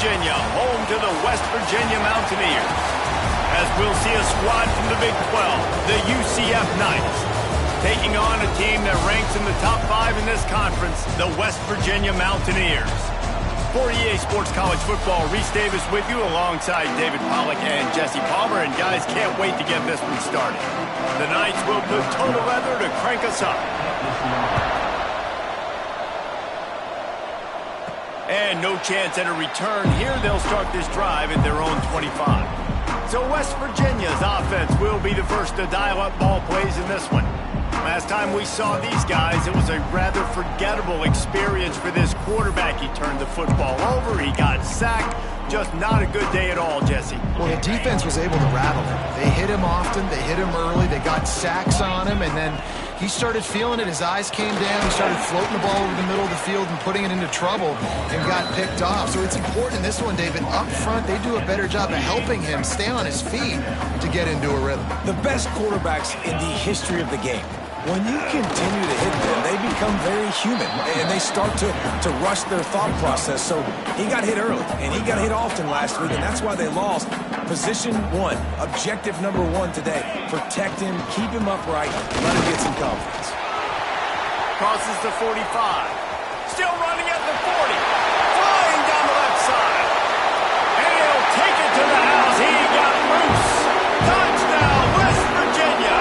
Virginia, home to the West Virginia Mountaineers. As we'll see a squad from the Big 12, the UCF Knights, taking on a team that ranks in the top 5 in this conference, the West Virginia Mountaineers. For EA Sports College Football, Reese Davis with you alongside David Pollack and Jesse Palmer. And guys, can't wait to get this one started. The Knights will put total leather to crank us up. And no chance at a return here. They'll start this drive at their own 25. So West Virginia's offense will be the first to dial up ball plays in this one. Last time we saw these guys, it was a rather forgettable experience for this quarterback. He turned the football over, he got sacked. Just not a good day at all, Jesse. Well, the defense was able to rattle him. They hit him often, they hit him early, they got sacks on him, and then he started feeling it. His eyes came down, he started floating the ball over the middle of the field and putting it into trouble and got picked off. So it's important in this one, David. Up front, they do a better job of helping him stay on his feet to get into a rhythm. The best quarterbacks in the history of the game, when you continue to hit them, they become very human, and they start to rush their thought process. So he got hit early, and he got hit often last week, and that's why they lost. Position 1, objective number 1 today. Protect him, keep him upright, let him get some confidence. Crosses the 45. Still running at the 40. Flying down the left side. And he'll take it to the house. He got loose. Touchdown, West Virginia.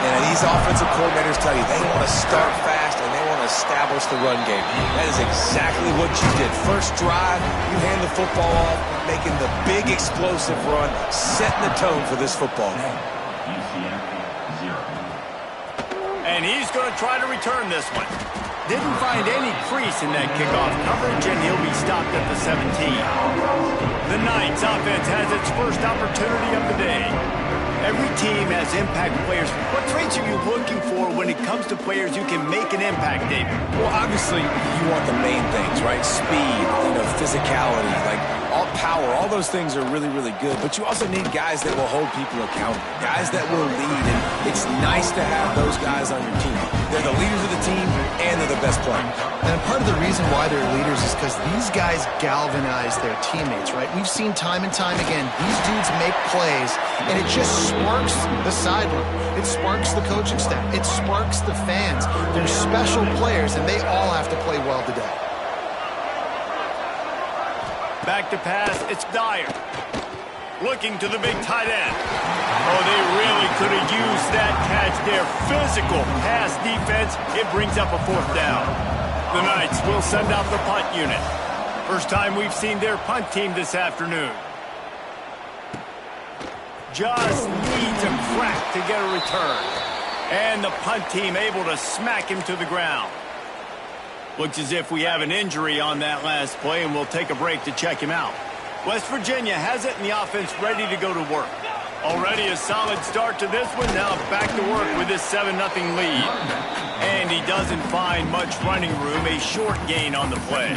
And these offensive coordinators tell you they want to start fast and they want to establish the run game. That is exactly what you did. First drive, you hand the football off, making the big explosive run, setting the tone for this football game. And he's going to try to return this one. Didn't find any crease in that kickoff coverage, and he'll be stopped at the 17. The Knights offense has its first opportunity of the day. Every team has impact players. What traits are you looking for when it comes to players who can make an impact, David? Well, obviously, you want the main things, right? Speed, physicality, like all power, all those things are really, really good. But you also need guys that will hold people accountable, guys that will lead. And it's nice to have those guys on your team. They're the leaders of the team, and they're the best players. And part of the reason why they're leaders is because these guys galvanize their teammates, right? We've seen time and time again, these dudes make plays, and it just sparks the sideline. It sparks the coaching staff. It sparks the fans. They're special players, and they all have to play well today. Back to pass, it's Dyer. Looking to the big tight end. Oh, they really could have used that catch there. Physical pass defense. It brings up a 4th down. The Knights will send out the punt unit. First time we've seen their punt team this afternoon. Just needs a crack to get a return. And the punt team able to smack him to the ground. Looks as if we have an injury on that last play, and we'll take a break to check him out. West Virginia has it, and the offense ready to go to work. Already a solid start to this one. Now back to work with this 7-0 lead. And he doesn't find much running room. A short gain on the play.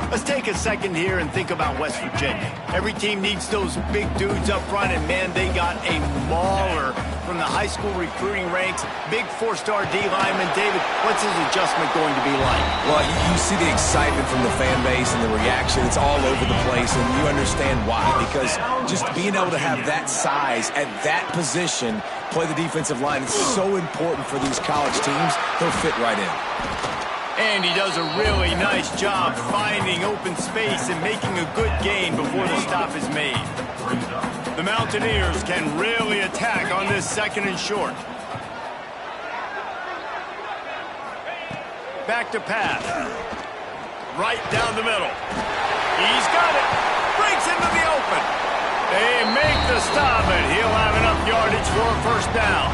Let's take a second here and think about West Virginia. Every team needs those big dudes up front, and man, they got a mauler from the high school recruiting ranks. Big 4-star D lineman. David, what's his adjustment going to be like? Well, you see the excitement from the fan base and the reaction. It's all over the place, and you understand why. Because just being able to have that size at that position, play the defensive line, is so important for these college teams. He'll fit right in. And he does a really nice job finding open space and making a good gain before the stop is made. The Mountaineers can really attack on this 2nd and short. Back to pass. Right down the middle. He's got it. Breaks into the open. They make the stop, and he'll have enough yardage for a 1st down.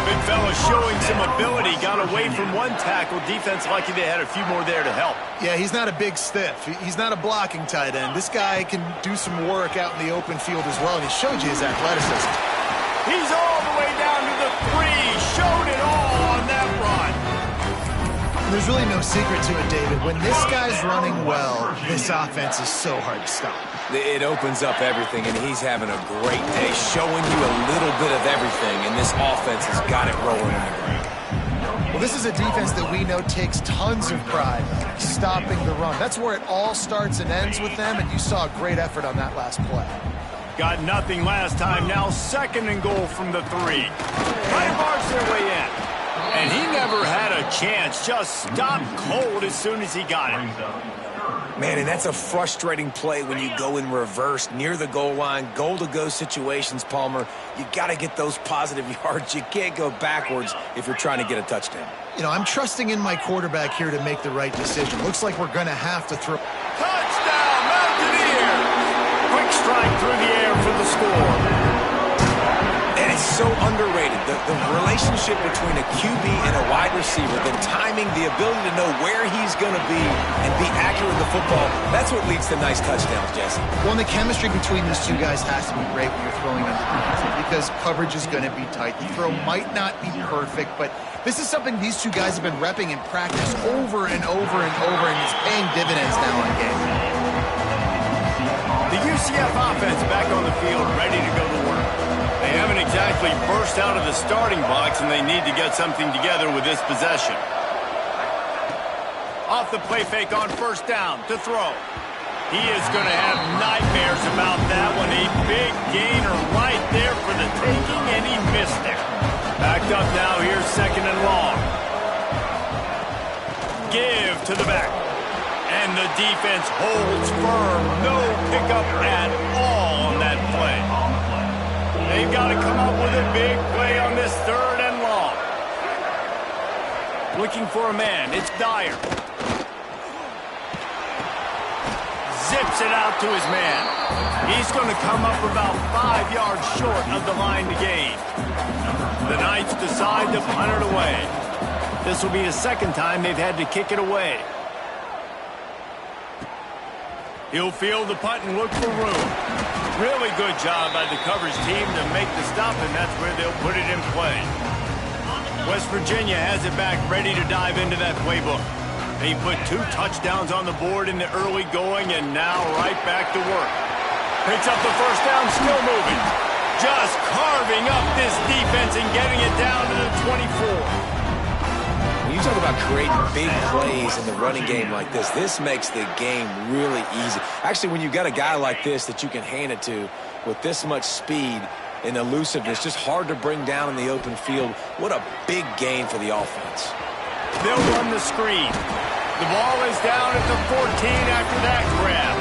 Big fella showing some ability. Got away from one tackle. Defense lucky they had a few more there to help. Yeah, he's not a big stiff. He's not a blocking tight end. This guy can do some work out in the open field as well, and he showed you his athleticism. He's all the way down to the 3. Showed it all on that run. There's really no secret to it, David. When this guy's running well, this offense is so hard to stop. It opens up everything, and he's having a great day, showing you a little bit of everything, and this offense has got it rolling in the ground. Well, this is a defense that we know takes tons of pride stopping the run. That's where it all starts and ends with them, and you saw a great effort on that last play. Got nothing last time. Now 2nd and goal from the 3. Trying to march their way in. And he never had a chance. Just stopped cold as soon as he got it. Man, and that's a frustrating play when you go in reverse near the goal line, goal-to-go situations, Palmer. You got to get those positive yards. You can't go backwards if you're trying to get a touchdown. You know, I'm trusting in my quarterback here to make the right decision. Looks like we're going to have to throw. Touchdown, Mountaineers! Quick strike through the air for the score. And it's so underrated. The relationship between a QB and a wide receiver, the timing, the ability to know where he's going to be and be accurate with the football, that's what leads to nice touchdowns, Jesse. Well, and the chemistry between these two guys has to be great when you're throwing in because coverage is going to be tight. The throw might not be perfect, but this is something these two guys have been repping in practice over and over and over, and it's paying dividends now on game. The UCF offense back on the field, ready to go to work. They haven't exactly burst out of the starting box, and they need to get something together with this possession. Off the play fake on 1st down to throw. He is going to have nightmares about that one. A big gainer right there for the taking, and he missed it. Backed up now. Here's 2nd and long. Give to the back. And the defense holds firm. No pickup at all on that play. They've got to come up with a big play on this 3rd and long. Looking for a man. It's Dyer. Zips it out to his man. He's going to come up about 5 yards short of the line to gain. The Knights decide to punt it away. This will be the 2nd time they've had to kick it away. He'll field the punt and look for room. Really good job by the coverage team to make the stop, and that's where they'll put it in play. West Virginia has it back, ready to dive into that playbook. They put 2 touchdowns on the board in the early going, and now right back to work. Picks up the 1st down, still moving. Just carving up this defense and getting it down to the 24. When you talk about creating big plays in the running game like this makes the game really easy. Actually, when you got a guy like this that you can hand it to with this much speed and elusiveness, just hard to bring down in the open field, what a big gain for the offense. They'll run the screen. The ball is down at the 14 after that grab.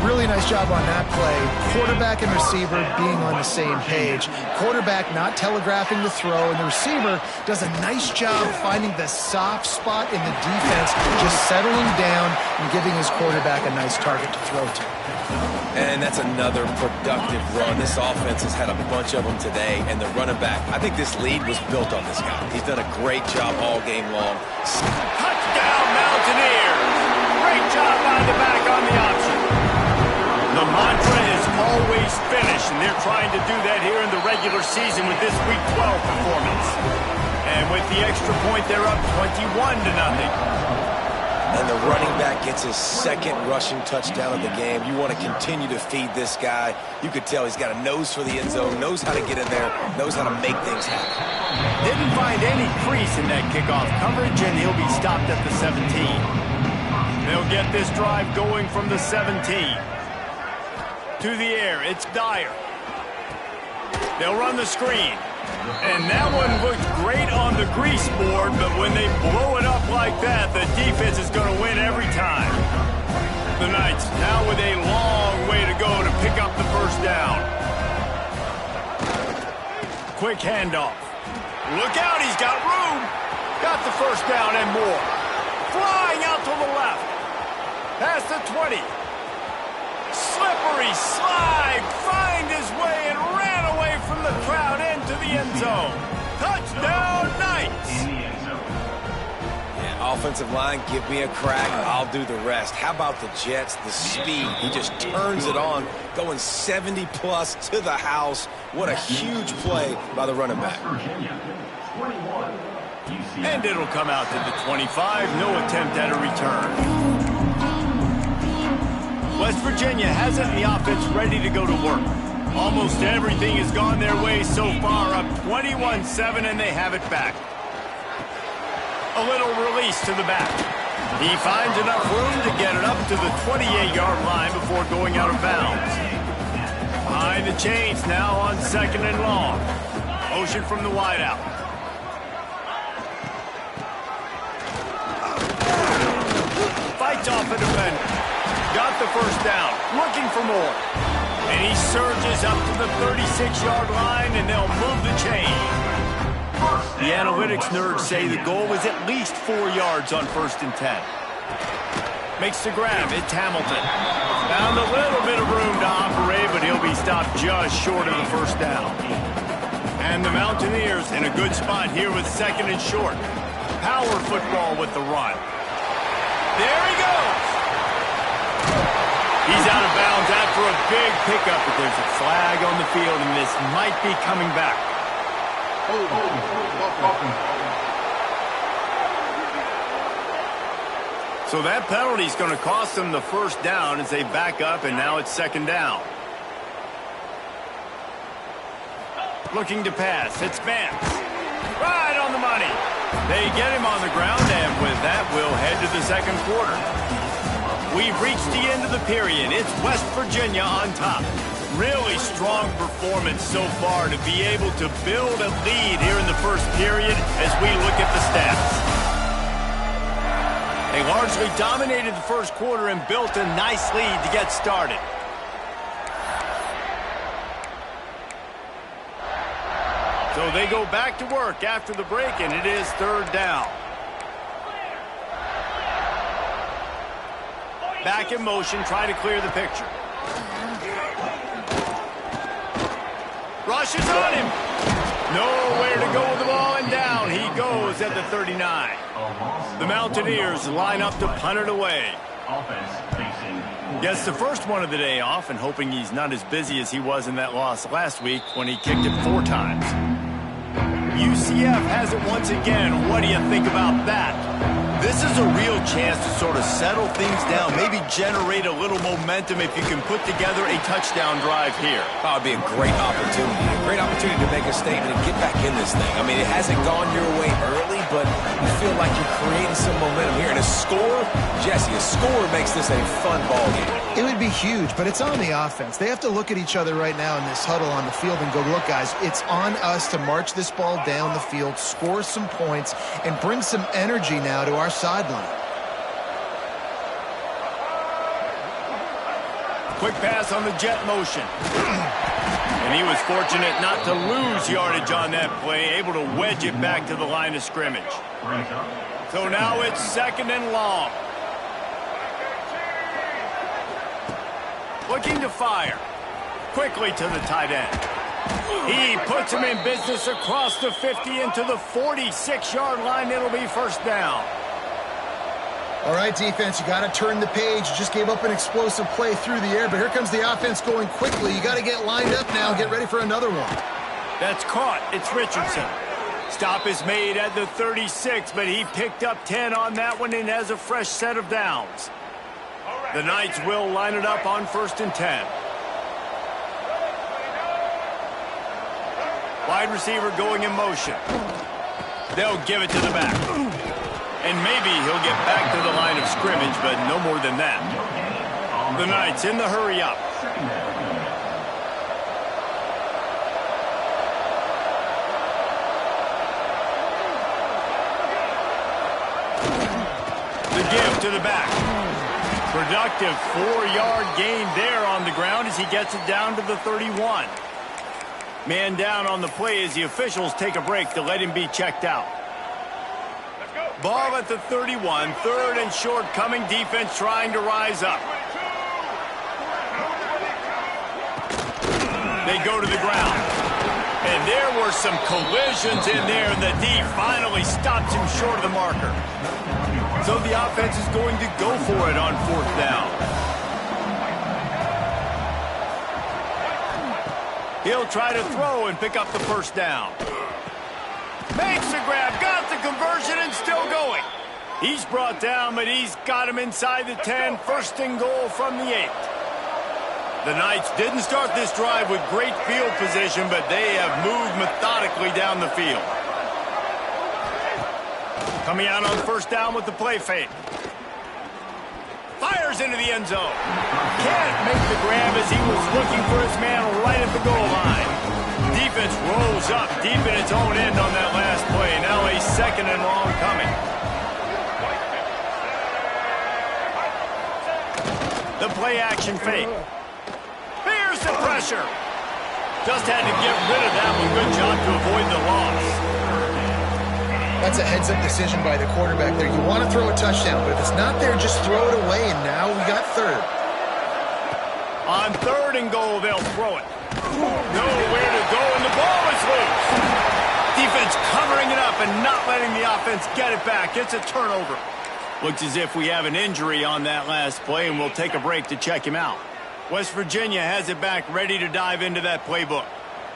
Really nice job on that play. Quarterback and receiver being on the same page. Quarterback not telegraphing the throw, and the receiver does a nice job finding the soft spot in the defense, just settling down and giving his quarterback a nice target to throw to. And that's another productive run. This offense has had a bunch of them today, and the running back, I think this lead was built on this guy. He's done a great job all game long. Touchdown, Mountaineers! Great job by the back on the option. The mantra is always finish, and they're trying to do that here in the regular season with this Week 12 performance. And with the extra point, they're up 21-0. And the running back gets his 2nd rushing touchdown of the game. You want to continue to feed this guy. You could tell he's got a nose for the end zone, knows how to get in there, knows how to make things happen. Didn't find any crease in that kickoff coverage, and he'll be stopped at the 17. They'll get this drive going from the 17. To the air, it's Dyer. They'll run the screen. And that one looked great on the grease board, but when they blow it up like that, the defense is going to win every time. The Knights now with a long way to go to pick up the 1st down. Quick handoff. Look out, he's got room. Got the 1st down and more. Flying out to the left. Past the 20. Slippery slide, find his way and ran away from the crowd into the end zone. Touchdown, Knights! Yeah, offensive line, give me a crack, I'll do the rest. How about the Jets, the speed? He just turns it on, going 70-plus to the house. What a huge play by the running back. And it'll come out to the 25, no attempt at a return. West Virginia has it in the offense ready to go to work. Almost everything has gone their way so far, up 21-7, and they have it back. A little release to the back. He finds enough room to get it up to the 28-yard line before going out of bounds. Behind the chains now on 2nd and long. Motion from the wideout. Fights off a defender. Got the first down. Looking for more. And he surges up to the 36-yard line, and they'll move the chain. The analytics nerds say the goal is at least 4 yards on 1st and 10. Makes the grab. It's Hamilton. Found a little bit of room to operate, but he'll be stopped just short of the first down. And the Mountaineers in a good spot here with 2nd and short. Power football with the run. There he goes. He's out of bounds after a big pickup, but there's a flag on the field, and this might be coming back. So that penalty is going to cost them the first down as they back up, and now it's 2nd down. Looking to pass. It's Vance. Right on the money. They get him on the ground, and with that, we'll head to the 2nd quarter. We've reached the end of the period. It's West Virginia on top. Really strong performance so far to be able to build a lead here in the first period as we look at the stats. They largely dominated the first quarter and built a nice lead to get started. So they go back to work after the break, and it is 3rd down. Back in motion, trying to clear the picture. Rushes on him. Nowhere to go with the ball, and down he goes at the 39. The Mountaineers line up to punt it away. Gets the first one of the day off, and hoping he's not as busy as he was in that loss last week when he kicked it 4 times. UCF has it once again. What do you think about that? This is a real chance to sort of settle things down, maybe generate a little momentum if you can put together a touchdown drive here. That would be a great opportunity. A great opportunity to make a statement and get back in this thing. I mean, it hasn't gone your way early, but you feel like you're creating some momentum here. And a score, Jesse, a score makes this a fun ball game. It would be huge, but it's on the offense. They have to look at each other right now in this huddle on the field and go, look, guys, it's on us to march this ball down the field, score some points, and bring some energy now to our sideline. Quick pass on the jet motion. And he was fortunate not to lose yardage on that play, able to wedge it back to the line of scrimmage. So now it's 2nd and long. Looking to fire. Quickly to the tight end. He puts him in business across the 50 into the 46-yard line. It'll be 1st down. All right, defense, you got to turn the page. You just gave up an explosive play through the air, but here comes the offense going quickly. You got to get lined up now and get ready for another one. That's caught. It's Richardson. Stop is made at the 36, but he picked up 10 on that one and has a fresh set of downs. The Knights will line it up on 1st and 10. Wide receiver going in motion. They'll give it to the back. And maybe he'll get back to the line of scrimmage, but no more than that. The Knights in the hurry up. The give to the back. Productive 4-yard gain there on the ground as he gets it down to the 31. Man down on the play as the officials take a break to let him be checked out. Ball at the 31, 3rd and short coming, defense trying to rise up. They go to the ground. And there were some collisions in there, and the D finally stops him short of the marker. So the offense is going to go for it on 4th down. He'll try to throw and pick up the 1st down. Makes the grab, got the conversion, and still going. He's brought down, but he's got him inside the 10. 1st and goal from the 8. The Knights didn't start this drive with great field position, but they have moved methodically down the field. Coming out on first down with the play fake. Fires into the end zone. Can't make the grab as he was looking for his man right at the goal line. Defense rolls up deep in its own end on that last play. Now a second and long coming. The play action fake. Fears the pressure. Just had to get rid of that one. Good job to avoid the loss. That's a heads-up decision by the quarterback there. You want to throw a touchdown, but if it's not there, just throw it away, and now we got third. On third and goal, they'll throw it. Nowhere to go, and the ball is loose. Defense covering it up and not letting the offense get it back. It's a turnover. Looks as if we have an injury on that last play, and we'll take a break to check him out. West Virginia has it back, ready to dive into that playbook.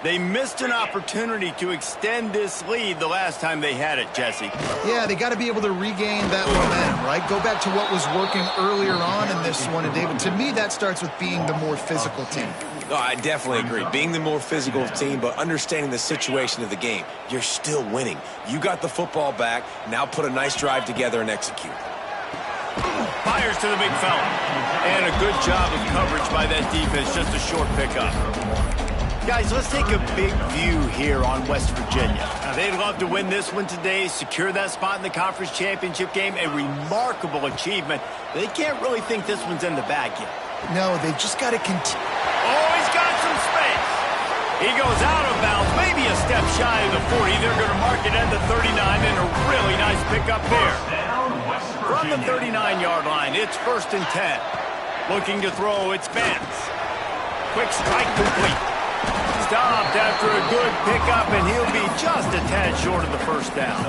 They missed an opportunity to extend this lead the last time they had it, Jesse. Yeah, they got to be able to regain that momentum, right? Go back to what was working earlier on in this one. And, David, to me, that starts with being the more physical team. Oh, I definitely agree. Being the more physical team, but understanding the situation of the game. You're still winning. You got the football back. Now put a nice drive together and execute. Fires to the big fella. And a good job of coverage by that defense. Just a short pickup. Guys, let's take a big view here on West Virginia. Now, they'd love to win this one today, secure that spot in the conference championship game. A remarkable achievement. They can't really think this one's in the bag yet. No, they've just got to continue. Oh, he's got some space. He goes out of bounds, maybe a step shy of the 40. They're going to mark it at the 39, and a really nice pickup there. From the 39-yard line, it's 1st and 10. Looking to throw, it's Vance. Quick strike complete. Stopped after a good pickup, and he'll be just a tad short of the first down.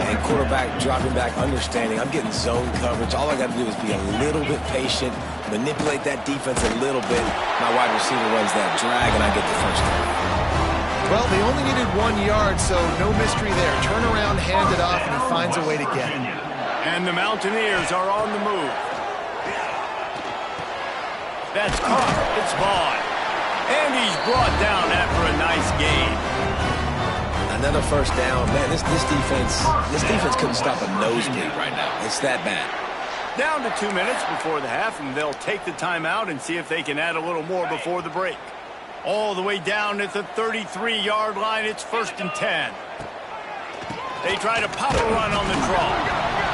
And quarterback dropping back, understanding. I'm getting zone coverage. All I got to do is be a little bit patient, manipulate that defense a little bit. My wide receiver runs that drag, and I get the first down. Well, they only needed 1 yard, so no mystery there. Turn around, hand it off, and he finds a way to get it. And the Mountaineers are on the move. That's caught. It's Vaughn. And he's brought down after a nice gain. Another first down. Man, this defense couldn't stop a nosebleed right now. It's that bad. Down to 2 minutes before the half, and they'll take the timeout and see if they can add a little more before the break. All the way down at the 33-yard line, it's 1st and 10. They try to pop a run on the draw.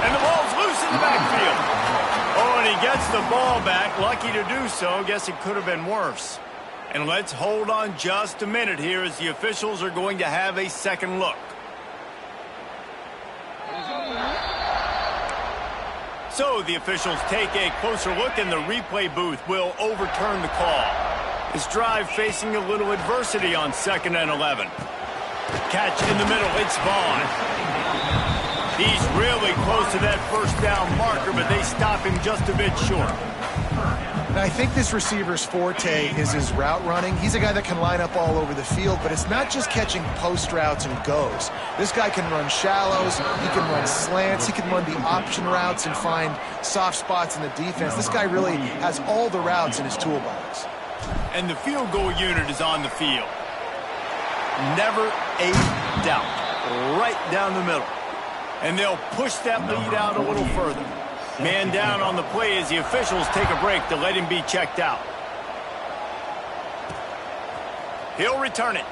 And the ball's loose in the backfield. Oh, and he gets the ball back. Lucky to do so. Guess it could have been worse. And let's hold on just a minute here as the officials are going to have a second look. So the officials take a closer look, and the replay booth will overturn the call. This drive facing a little adversity on 2nd and 11. Catch in the middle, it's Vaughn. He's really close to that first down marker, but they stop him just a bit short. And I think this receiver's forte is his route running. He's a guy that can line up all over the field, but it's not just catching post routes and goes. This guy can run shallows, he can run slants, he can run the option routes and find soft spots in the defense. This guy really has all the routes in his toolbox. And the field goal unit is on the field. Never a doubt. Right down the middle. And they'll push that lead out a little further. Man down on the play as the officials take a break to let him be checked out. He'll return it.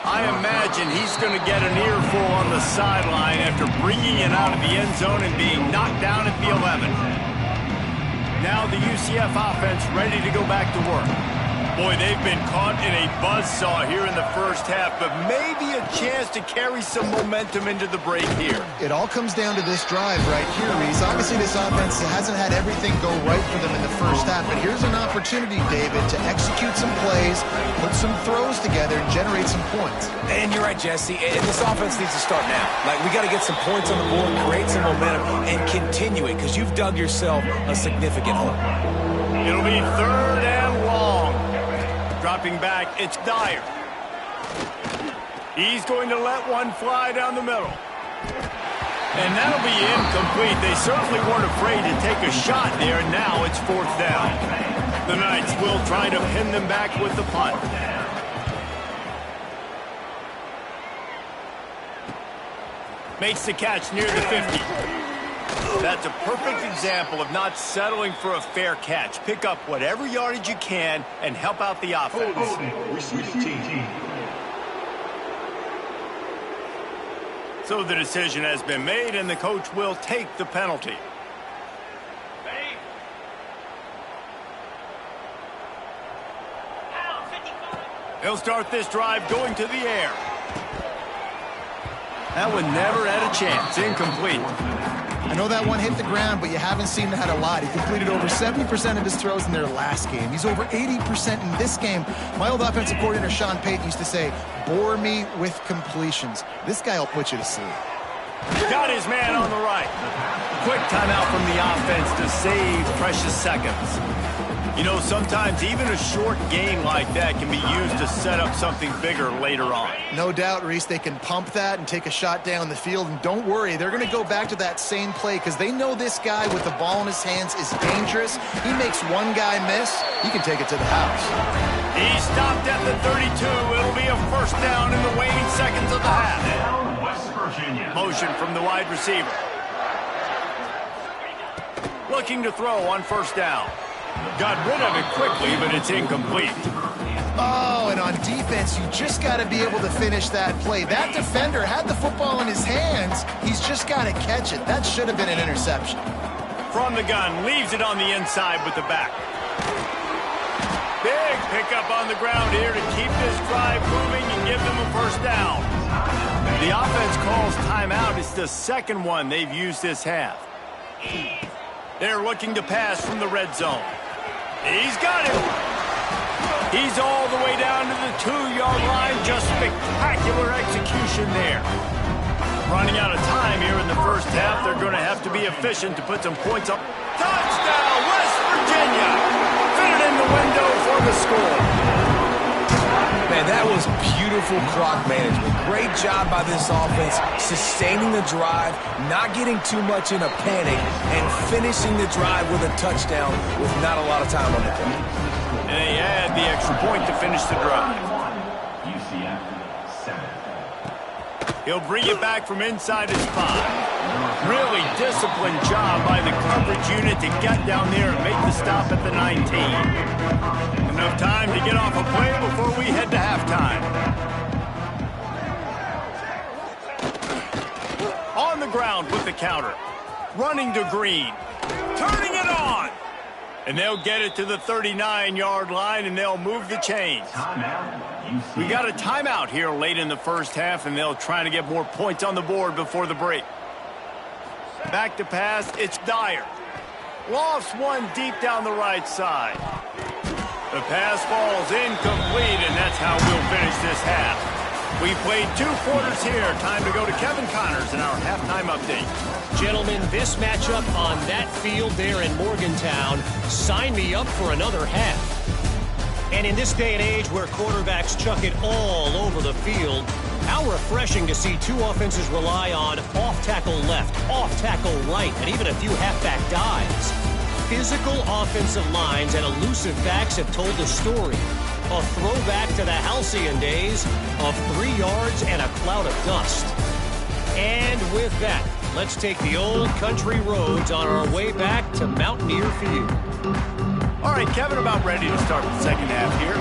I imagine he's going to get an earful on the sideline after bringing it out of the end zone and being knocked down at the 11. Now the UCF offense ready to go back to work. Boy, they've been caught in a buzzsaw here in the first half, but maybe a chance to carry some momentum into the break here. It all comes down to this drive right here, Reese. Obviously, this offense hasn't had everything go right for them in the first half, but here's an opportunity, David, to execute some plays, put some throws together, and generate some points. And you're right, Jesse. And this offense needs to start now. Like, we got to get some points on the board, create some momentum, and continue it, because you've dug yourself a significant hole. It'll be 3rd and long. Dropping back, it's Dyer. He's going to let one fly down the middle. And that'll be incomplete. They certainly weren't afraid to take a shot there. Now it's 4th down. The Knights will try to pin them back with the punt. Makes the catch near the 50. That's a perfect example of not settling for a fair catch. Pick up whatever yardage you can and help out the offense. So the decision has been made, and the coach will take the penalty. He'll start this drive going to the air. That one never had a chance. Incomplete. I know that one hit the ground, but you haven't seen that a lot. He completed over 70% of his throws in their last game. He's over 80% in this game. My old offensive coordinator, Sean Payton, used to say, bore me with completions. This guy will put you to sleep. Got his man on the right. Quick timeout from the offense to save precious seconds. You know, sometimes even a short game like that can be used to set up something bigger later on. No doubt, Reese, they can pump that and take a shot down the field. And don't worry, they're going to go back to that same play because they know this guy with the ball in his hands is dangerous. He makes one guy miss, he can take it to the house. He stopped at the 32. It'll be a first down in the waning seconds of the half. West Virginia. Motion from the wide receiver. Looking to throw on first down. Got rid of it quickly, but it's incomplete. Oh, and on defense, you just got to be able to finish that play. That defender had the football in his hands. He's just got to catch it. That should have been an interception. From the gun, leaves it on the inside with the back. Big pickup on the ground here to keep this drive moving and give them a first down. The offense calls timeout. It's the second one they've used this half. They're looking to pass from the red zone. He's got him. He's all the way down to the 2-yard line. Just spectacular execution there. Running out of time here in the first half. They're going to have to be efficient to put some points up. Touchdown, West Virginia. Fit it in the window for the score. Man, that was beautiful clock management. Great job by this offense, sustaining the drive, not getting too much in a panic, and finishing the drive with a touchdown with not a lot of time on the clock. And they add the extra point to finish the drive. UCF 7. He'll bring it back from inside his 5. Really disciplined job by the coverage unit to get down there and make the stop at the 19. Enough time to get off a play before we head to halftime. On the ground with the counter. Running to Green. Turning it on. And they'll get it to the 39-yard line, and they'll move the chains. We got a timeout here late in the first half, and they'll try to get more points on the board before the break. Back to pass, it's Dyer. Lofts one deep down the right side. The pass falls incomplete, and that's how we'll finish this half. We played 2 quarters here. Time to go to Kevin Connors in our halftime update. Gentlemen, this matchup on that field there in Morgantown, sign me up for another half. And in this day and age where quarterbacks chuck it all over the field, how refreshing to see 2 offenses rely on off-tackle left, off-tackle right, and even a few halfback dives. Physical offensive lines and elusive backs have told the story. A throwback to the halcyon days of 3 yards and a cloud of dust. And with that, let's take the old country roads on our way back to Mountaineer Field. All right, Kevin, about ready to start the second half here.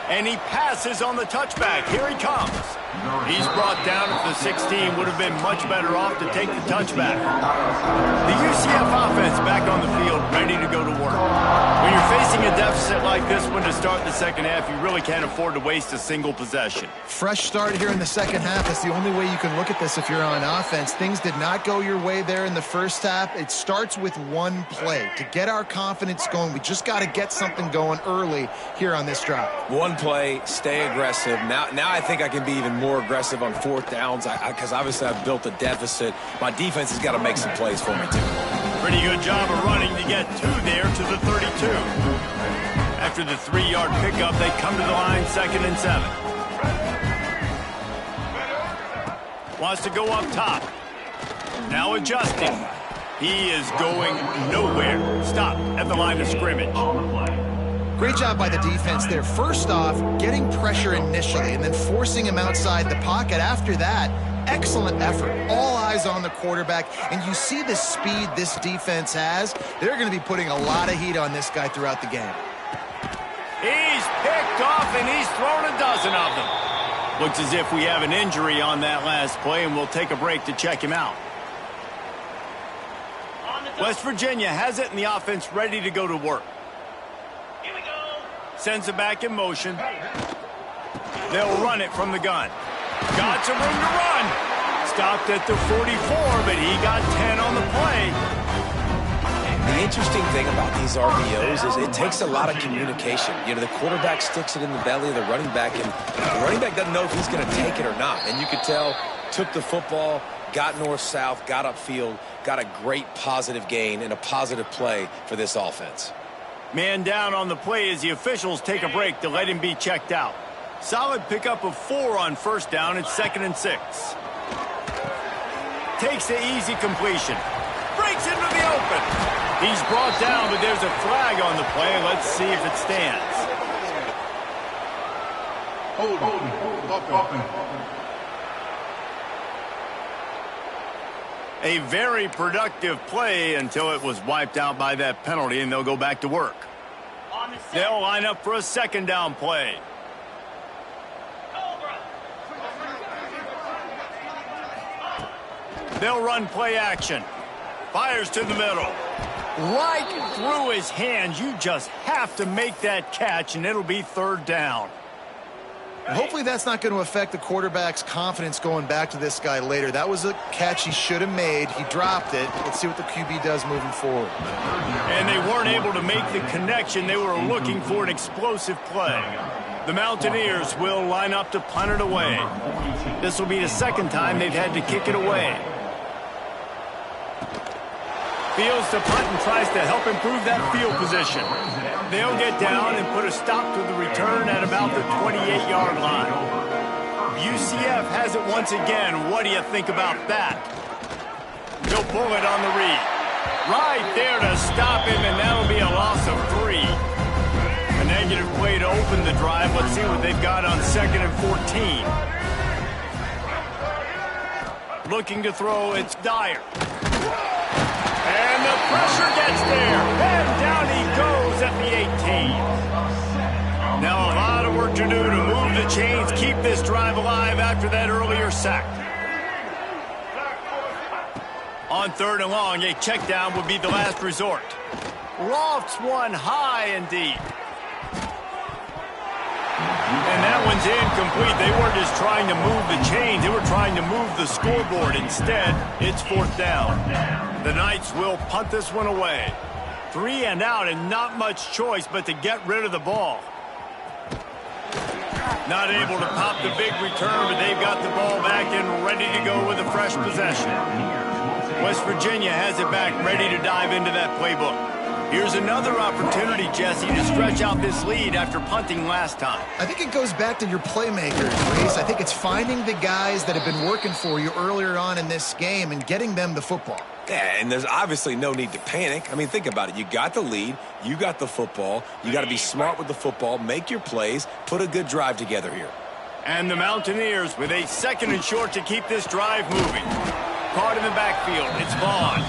And he passes on the touchback. Here he comes. He's brought down at the 16. Would have been much better off to take the touchback. The UCF offense back on the field, ready to go to work. When you're facing a deficit like this one to start the second half, you really can't afford to waste a single possession. Fresh start here in the second half. That's the only way you can look at this if you're on offense. Things did not go your way there in the first half. It starts with one play. To get our confidence going, we just got to get something going early here on this drive. One play, stay aggressive. Now I think I can be even more aggressive on 4th downs because obviously I've built a deficit. My defense has got to make some plays for me too. Pretty good job of running to get 2 there to the 32. After the 3-yard pickup, they come to the line 2nd and 7. Wants to go up top. Now adjusting. He is going nowhere. Stop at the line of scrimmage. Great job by the defense there. First off, getting pressure initially and then forcing him outside the pocket. After that, excellent effort. All eyes on the quarterback. And you see the speed this defense has. They're going to be putting a lot of heat on this guy throughout the game. He's picked off, and he's thrown a dozen of them. Looks as if we have an injury on that last play, and we'll take a break to check him out. West Virginia has it, and the offense ready to go to work. Here we go. Sends it back in motion. They'll run it from the gun. Got some room to run. Stopped at the 44, but he got 10 on the play. The interesting thing about these RPOs is it takes a lot of communication. You know, the quarterback sticks it in the belly of the running back, and the running back doesn't know if he's going to take it or not. And you could tell, took the football, got north-south, got upfield, got a great positive gain and a positive play for this offense. Man down on the play as the officials take a break to let him be checked out. Solid pickup of 4 on first down. It's 2nd and 6. Takes the easy completion. Breaks into the open. He's brought down, but there's a flag on the play. Let's see if it stands. A very productive play until it was wiped out by that penalty, and they'll go back to work. They'll line up for a 2nd down play. They'll run play action. Fires to the middle. Right through his hands. You just have to make that catch, and it'll be 3rd down. Hopefully that's not going to affect the quarterback's confidence going back to this guy later. That was a catch he should have made. He dropped it. Let's see what the QB does moving forward. And they weren't able to make the connection. They were looking for an explosive play. The Mountaineers will line up to punt it away. This will be the 2nd time they've had to kick it away. Fields to punt and tries to help improve that field position. They'll get down and put a stop to the return at about the 28-yard line. UCF has it once again. What do you think about that? He'll pull it on the read. Right there to stop him, and that'll be a loss of 3. A negative play to open the drive. Let's see what they've got on 2nd and 14. Looking to throw, it's Dyer. And the pressure gets there. And down he goes at the 18. Now a lot of work to do to move the chains, keep this drive alive after that earlier sack. On 3rd and long, a check down would be the last resort. Lofts one high and deep. And that one's incomplete. They weren't just trying to move the chains. They were trying to move the scoreboard. Instead, it's 4th down. The Knights will punt this one away. 3 and out, and not much choice but to get rid of the ball. Not able to pop the big return, but they've got the ball back and ready to go with a fresh possession. West Virginia has it back, ready to dive into that playbook. Here's another opportunity, Jesse, to stretch out this lead after punting last time. I think it goes back to your playmakers, Reese. I think it's finding the guys that have been working for you earlier on in this game and getting them the football. Yeah, and there's obviously no need to panic. I mean, think about it. You got the lead. You got the football. You got to be smart with the football, make your plays, put a good drive together here. And the Mountaineers with a 2nd and short to keep this drive moving. Caught in the backfield. It's Vaughn.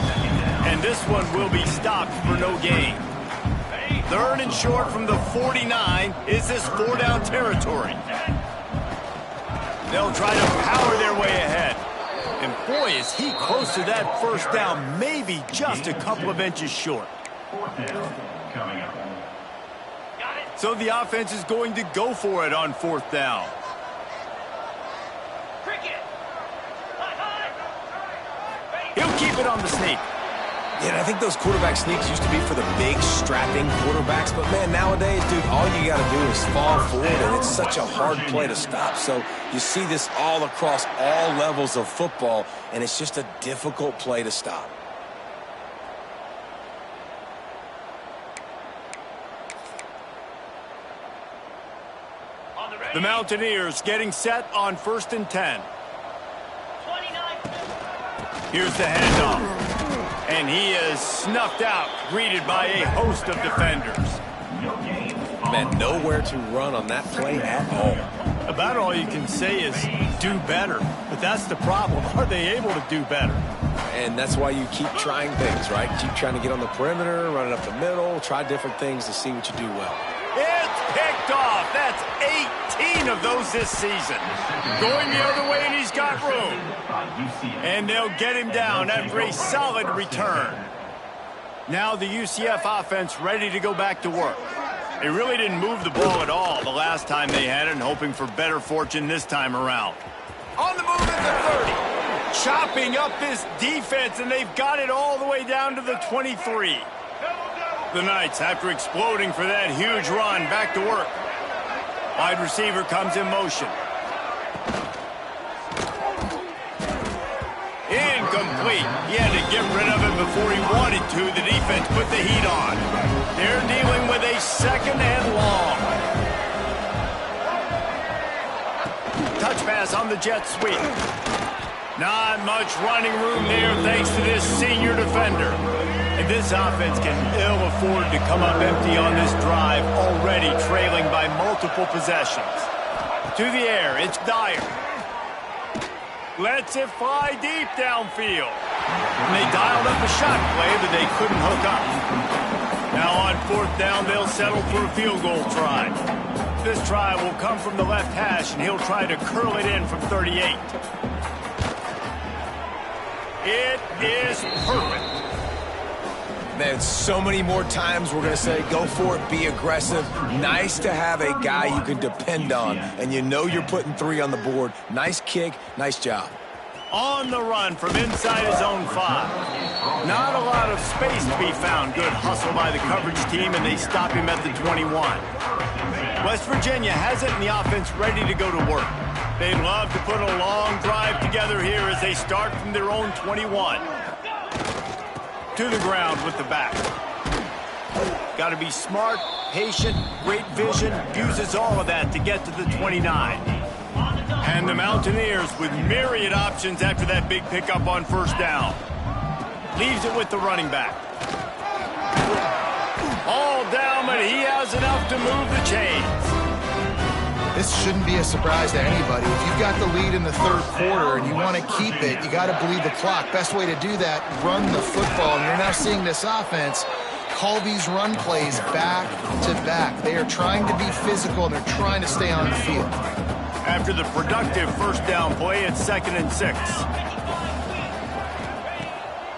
And this one will be stopped for no gain. 3rd and short from the 49. Is this 4-down territory? They'll try to power their way ahead. And boy, is he close to that 1st down, maybe just a couple of inches short. 4th down coming up. So the offense is going to go for it on 4th down. He'll keep it on the sneak. Yeah, and I think those quarterback sneaks used to be for the big, strapping quarterbacks. But, man, nowadays, dude, all you got to do is fall forward, and it's such a hard play to stop. So you see this all across all levels of football, and it's just a difficult play to stop. The Mountaineers getting set on 1st and 10. Here's the handoff. And he is snuffed out, greeted by a host of defenders. Man, nowhere to run on that play at all. About all you can say is do better. But that's the problem. Are they able to do better? And that's why you keep trying things, right? Keep trying to get on the perimeter, run it up the middle, try different things to see what you do well. It's picked off. That's 18 of those this season. Going the other way, and he's got room. And they'll get him down after a solid return. Now the UCF offense ready to go back to work. They really didn't move the ball at all the last time they had it, and hoping for better fortune this time around. On the move at the 30. Chopping up this defense, and they've got it all the way down to the 23. The Knights, after exploding for that huge run, back to work. Wide receiver comes in motion. Incomplete. He had to get rid of it before he wanted to. The defense put the heat on. They're dealing with a second and long. Touch pass on the jet sweep. Not much running room there thanks to this senior defender. And this offense can ill afford to come up empty on this drive, already trailing by multiple possessions. To the air, it's Dyer. Lets it fly deep downfield. And they dialed up a shot play, but they couldn't hook up. Now on fourth down, they'll settle for a field goal try. This try will come from the left hash, and he'll try to curl it in from 38. It is perfect. Man, so many more times we're going to say, go for it, be aggressive. Nice to have a guy you can depend on, and you know you're putting 3 on the board. Nice kick, nice job. On the run from inside his own 5. Not a lot of space to be found. Good hustle by the coverage team, and they stop him at the 21. West Virginia has it, and the offense ready to go to work. They'd love to put a long drive together here as they start from their own 21. To the ground with the back. Got to be smart, patient, great vision, uses all of that to get to the 29. And the Mountaineers with myriad options after that big pickup on first down. Leaves it with the running back. All down, but he has enough to move the chains. This shouldn't be a surprise to anybody. If you've got the lead in the third quarter and you want to keep it, you got to bleed the clock. Best way to do that, run the football. And you're now seeing this offense call these run plays back to back. They are trying to be physical, and they're trying to stay on the field. After the productive first down play, it's 2nd and 6.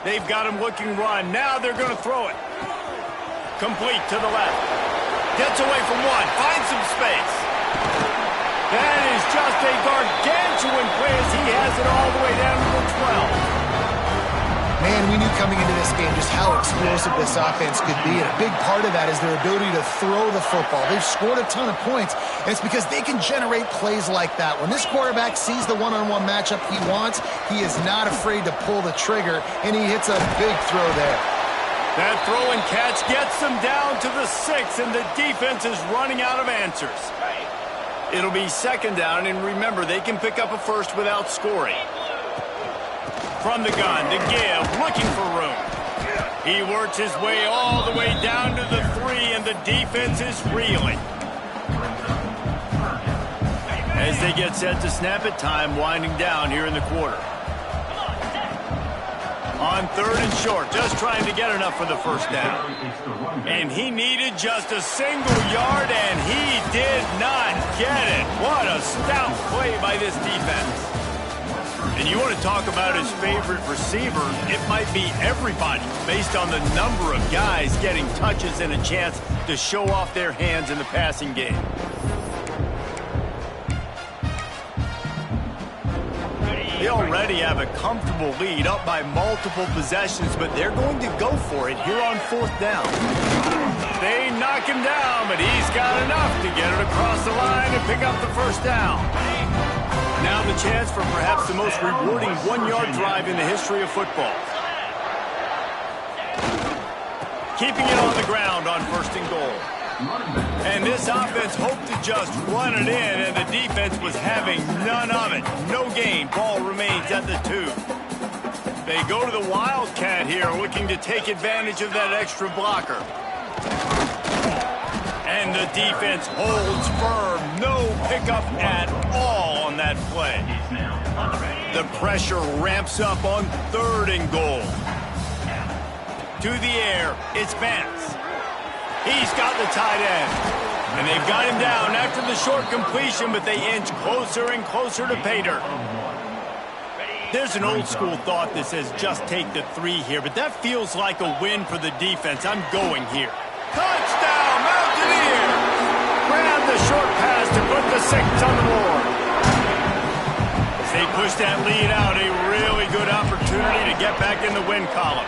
They've got him looking run. Now they're going to throw it. Complete to the left. Gets away from one. Finds some space. That is just a gargantuan play as he has it all the way down to the 12. Man, we knew coming into this game just how explosive this offense could be, and a big part of that is their ability to throw the football. They've scored a ton of points, and it's because they can generate plays like that. When this quarterback sees the one-on-one matchup he wants, he is not afraid to pull the trigger, and he hits a big throw there. That throw and catch gets them down to the 6, and the defense is running out of answers. It'll be 2nd down, and remember, they can pick up a first without scoring. From the gun, the give, looking for room. He works his way all the way down to the 3, and the defense is reeling. As they get set to snap it, time winding down here in the quarter. On 3rd and short, just trying to get enough for the first down. And he needed just a single yard, and he did not get it. What a stout play by this defense. And you want to talk about his favorite receiver, it might be everybody based on the number of guys getting touches and a chance to show off their hands in the passing game. They already have a comfortable lead up by multiple possessions, but they're going to go for it here on 4th down. They knock him down, but he's got enough to get it across the line and pick up the first down. Now the chance for perhaps the most rewarding 1-yard drive in the history of football. Keeping it on the ground on 1st and goal. And this offense hoped to just run it in, and the defense was having none of it. No gain. Ball remains at the 2. They go to the Wildcat here, looking to take advantage of that extra blocker. And the defense holds firm. No pickup at all on that play. The pressure ramps up on 3rd and goal. To the air, it's Vance. He's got the tight end. And they've got him down after the short completion, but they inch closer and closer to pay dirt. There's an old school thought that says just take the 3 here, but that feels like a win for the defense. I'm going here. Touchdown, Mountaineer! Grab the short pass to put the 6 on the board. As they push that lead out, a really good opportunity to get back in the win column.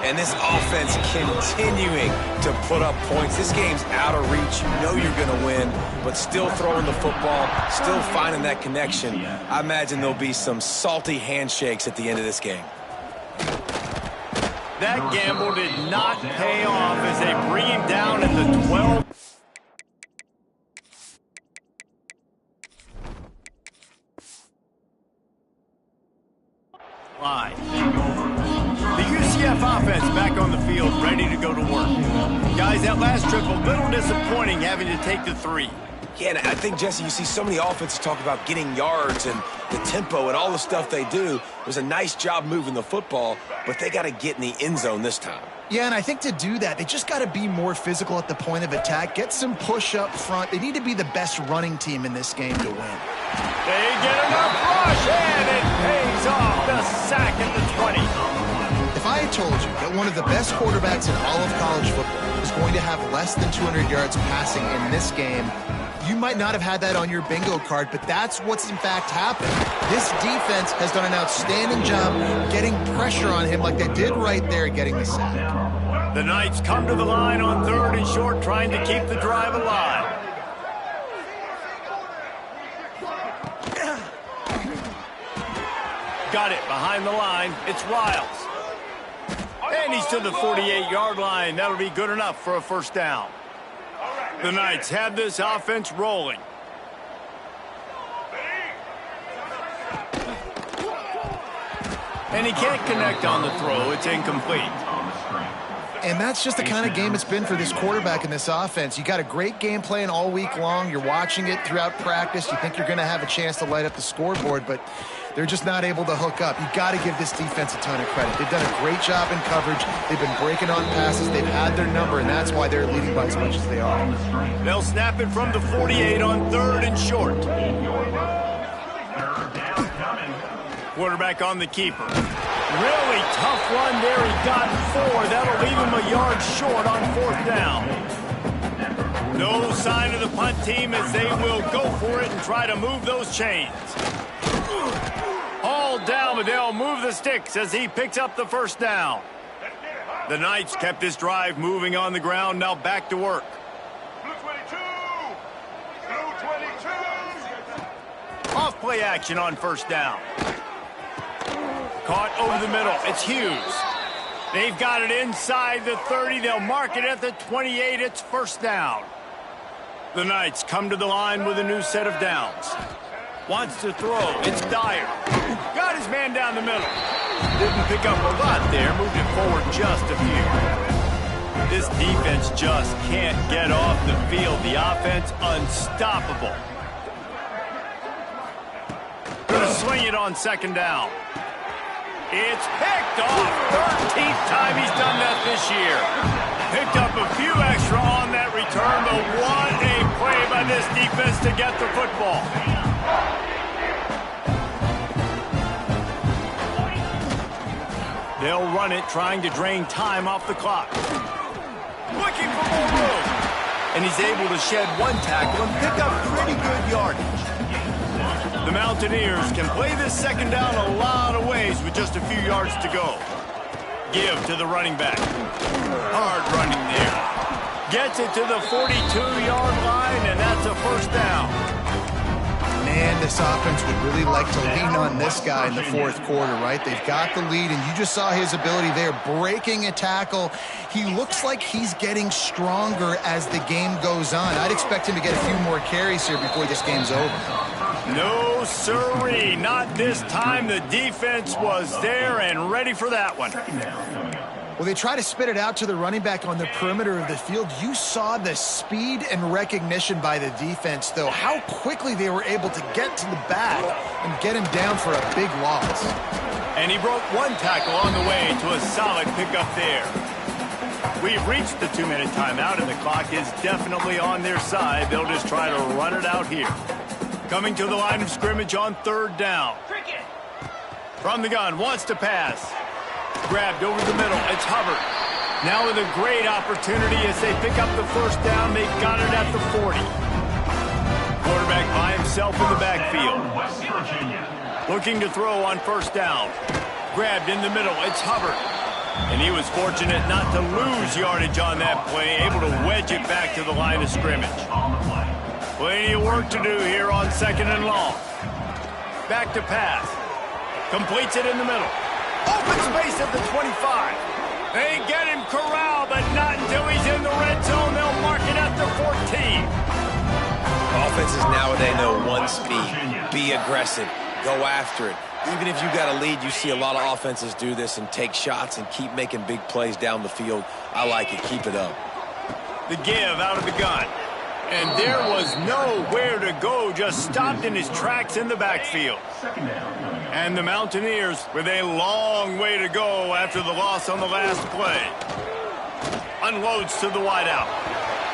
And this offense continuing to put up points. This game's out of reach. You know you're going to win, but still throwing the football, still finding that connection. I imagine there'll be some salty handshakes at the end of this game. That gamble did not pay off as they bring him down at the 12. Line. The UCF offense back on the field, ready to go to work. Guys, that last trip, a little disappointing having to take the 3. Yeah, and I think, Jesse, you see so many offenses talk about getting yards and the tempo and all the stuff they do. It was a nice job moving the football, but they got to get in the end zone this time. Yeah, and I think to do that, they just got to be more physical at the point of attack, get some push up front. They need to be the best running team in this game to win. They get enough rush, and it pays off. The sack at the 20. If I had told you that one of the best quarterbacks in all of college football was going to have less than 200 yards passing in this game, you might not have had that on your bingo card, but that's what's in fact happened. This defense has done an outstanding job getting pressure on him like they did right there, getting the sack. The Knights come to the line on 3rd and short, trying to keep the drive alive. Got it behind the line. It's Riles. And he's to the 48-yard line. That'll be good enough for a 1st down. The Knights have this offense rolling. And he can't connect on the throw. It's incomplete. And that's just the kind of game it's been for this quarterback in this offense. You got a great game plan all week long. You're watching it throughout practice. You think you're going to have a chance to light up the scoreboard, but they're just not able to hook up. You got to give this defense a ton of credit. They've done a great job in coverage. They've been breaking on passes. They've had their number, and that's why they're leading by as much as they are. They'll snap it from the 48 on 3rd and short. Quarterback on the keeper. Really tough run there. He got 4. That'll leave him a yard short on 4th down. No sign of the punt team as they will go for it and try to move those chains. All down, but they'll move the sticks as he picks up the 1st down. The Knights kept this drive moving on the ground. Now back to work. Blue 22! Blue 22! Off play action on 1st down. Caught over the middle. It's Hughes. They've got it inside the 30. They'll mark it at the 28. It's 1st down. The Knights come to the line with a new set of downs. Wants to throw. It's Dyer. Got his man down the middle. Didn't pick up a lot there. Moved it forward just a few. This defense just can't get off the field. The offense unstoppable. Gonna swing it on 2nd down. It's picked off. 13th time he's done that this year. Picked up a few extra on that return, but what a play by this defense to get the football. They'll run it, trying to drain time off the clock. Looking for more room. And he's able to shed 1 tackle and pick up pretty good yardage. The Mountaineers can play this 2nd down a lot of ways with just a few yards to go. Give to the running back. Hard running there. Gets it to the 42-yard line, and that's a 1st down. Man, this offense would really like to lean on this guy in the 4th quarter, right? They've got the lead, and you just saw his ability there, breaking a tackle. He looks like he's getting stronger as the game goes on. I'd expect him to get a few more carries here before this game's over. No, sirree. Not this time. The defense was there and ready for that one. Well, they try to spit it out to the running back on the perimeter of the field. You saw the speed and recognition by the defense, though, how quickly they were able to get to the back and get him down for a big loss. And he broke one tackle on the way to a solid pickup there. We've reached the 2-minute timeout, and the clock is definitely on their side. They'll just try to run it out here. Coming to the line of scrimmage on 3rd down. From the gun, wants to pass. Grabbed over the middle. It's Hubbard. Now with a great opportunity as they pick up the 1st down. They've got it at the 40. Quarterback by himself in the backfield. Looking to throw on 1st down. Grabbed in the middle. It's Hubbard. And he was fortunate not to lose yardage on that play, able to wedge it back to the line of scrimmage. Plenty of work to do here on 2nd and long. Back to pass. Completes it in the middle. Open space at the 25. They get him corralled, but not until he's in the red zone. They'll mark it at the 14. Offenses nowadays know one speed. Be aggressive. Go after it. Even if you got a lead, you see a lot of offenses do this and take shots and keep making big plays down the field. I like it. Keep it up. The give out of the gun. And there was nowhere to go, just stopped in his tracks in the backfield. And the Mountaineers with a long way to go after the loss on the last play. Unloads to the wideout.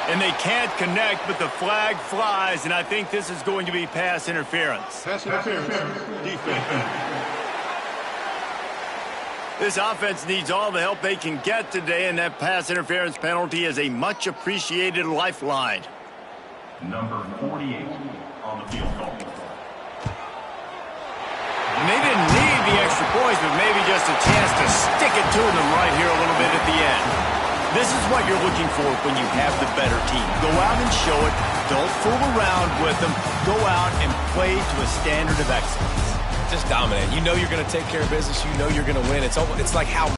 And they can't connect, but the flag flies, and I think this is going to be pass interference. Pass interference. Defense. This offense needs all the help they can get today, and that pass interference penalty is a much-appreciated lifeline. Number 48 on the field goal. And they didn't need the extra points, but maybe just a chance to stick it to them right here a little bit at the end. This is what you're looking for when you have the better team. Go out and show it. Don't fool around with them. Go out and play to a standard of excellence. Just dominate. You know you're going to take care of business. You know you're going to win. It's like how